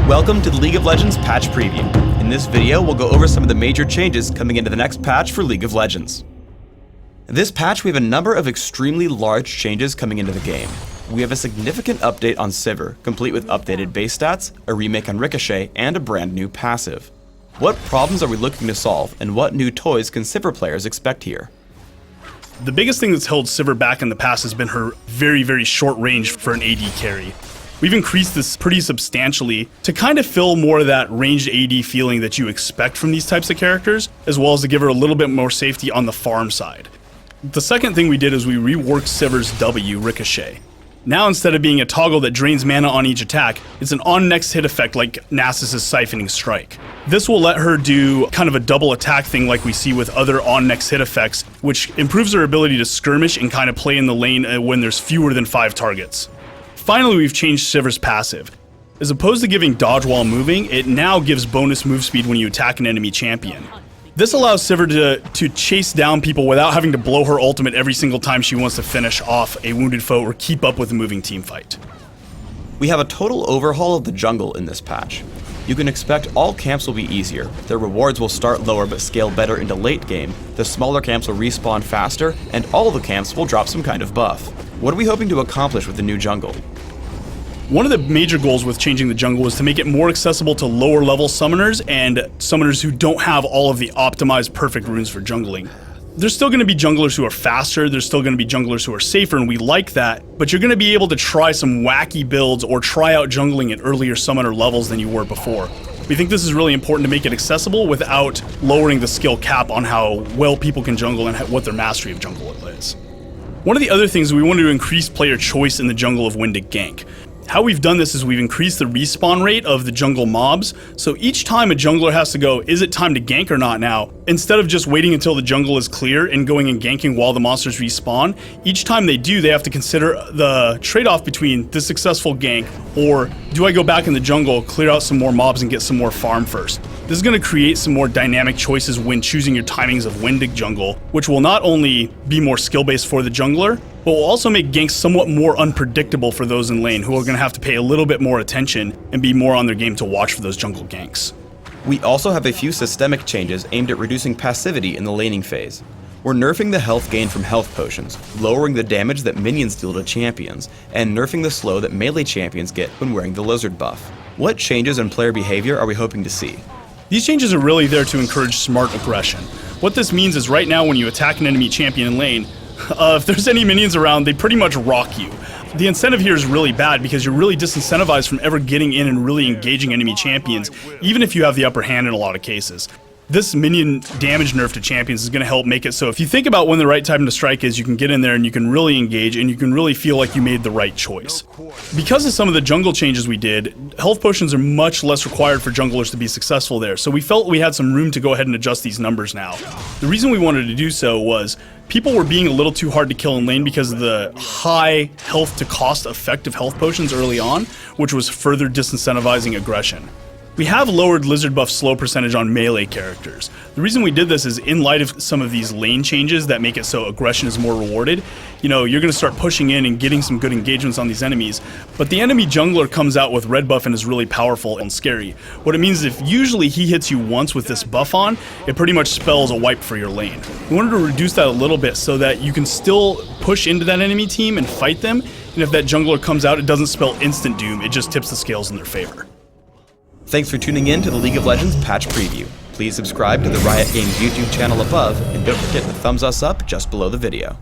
Welcome to the League of Legends patch preview. In this video, we'll go over some of the major changes coming into the next patch for League of Legends. This patch, we have a number of extremely large changes coming into the game. We have a significant update on Sivir, complete with updated base stats, a remake on Ricochet, and a brand new passive. What problems are we looking to solve, and what new toys can Sivir players expect here? The biggest thing that's held Sivir back in the past has been her very short range for an AD carry. We've increased this pretty substantially to kind of fill more of that ranged AD feeling that you expect from these types of characters, as well as to give her a little bit more safety on the farm side. The second thing we did is we reworked Sivir's W, Ricochet. Now instead of being a toggle that drains mana on each attack, it's an on next hit effect like Nasus' Siphoning Strike. This will let her do kind of a double attack thing like we see with other on next hit effects, which improves her ability to skirmish and kind of play in the lane when there's fewer than 5 targets. Finally, we've changed Sivir's passive. As opposed to giving dodge while moving, it now gives bonus move speed when you attack an enemy champion. This allows Sivir to chase down people without having to blow her ultimate every single time she wants to finish off a wounded foe or keep up with a moving team fight. We have a total overhaul of the jungle in this patch. You can expect all camps will be easier, their rewards will start lower but scale better into late game, the smaller camps will respawn faster, and all of the camps will drop some kind of buff. What are we hoping to accomplish with the new jungle? One of the major goals with changing the jungle was to make it more accessible to lower level summoners and summoners who don't have all of the optimized perfect runes for jungling. There's still going to be junglers who are faster, there's still going to be junglers who are safer, and we like that, but you're going to be able to try some wacky builds or try out jungling at earlier summoner levels than you were before. We think this is really important to make it accessible without lowering the skill cap on how well people can jungle and what their mastery of jungle is. One of the other things, we wanted to increase player choice in the jungle of when to gank. How we've done this is we've increased the respawn rate of the jungle mobs, so each time a jungler has to go, is it time to gank or not now, instead of just waiting until the jungle is clear and going and ganking while the monsters respawn, each time they do, they have to consider the trade-off between the successful gank or do I go back in the jungle, clear out some more mobs and get some more farm first. This is going to create some more dynamic choices when choosing your timings of when to jungle, which will not only be more skill-based for the jungler, but will also make ganks somewhat more unpredictable for those in lane who are going to have to pay a little bit more attention and be more on their game to watch for those jungle ganks. We also have a few systemic changes aimed at reducing passivity in the laning phase. We're nerfing the health gain from health potions, lowering the damage that minions deal to champions, and nerfing the slow that melee champions get when wearing the lizard buff. What changes in player behavior are we hoping to see? These changes are really there to encourage smart aggression. What this means is right now when you attack an enemy champion in lane, if there's any minions around, they pretty much rock you. The incentive here is really bad because you're really disincentivized from ever getting in and really engaging enemy champions, even if you have the upper hand in a lot of cases. This minion damage nerf to champions is going to help make it so if you think about when the right time to strike is, you can get in there and you can really engage and you can really feel like you made the right choice. Because of some of the jungle changes we did, health potions are much less required for junglers to be successful there, so we felt we had some room to go ahead and adjust these numbers now. The reason we wanted to do so was people were being a little too hard to kill in lane because of the high health to cost effective health potions early on, which was further disincentivizing aggression. We have lowered lizard buff slow percentage on melee characters. The reason we did this is in light of some of these lane changes that make it so aggression is more rewarded. You know, you're going to start pushing in and getting some good engagements on these enemies, but the enemy jungler comes out with red buff and is really powerful and scary. What it means is if usually he hits you once with this buff on, it pretty much spells a wipe for your lane. We wanted to reduce that a little bit so that you can still push into that enemy team and fight them, and if that jungler comes out, it doesn't spell instant doom, it just tips the scales in their favor. Thanks for tuning in to the League of Legends patch preview. Please subscribe to the Riot Games YouTube channel above, and don't forget to thumbs us up just below the video.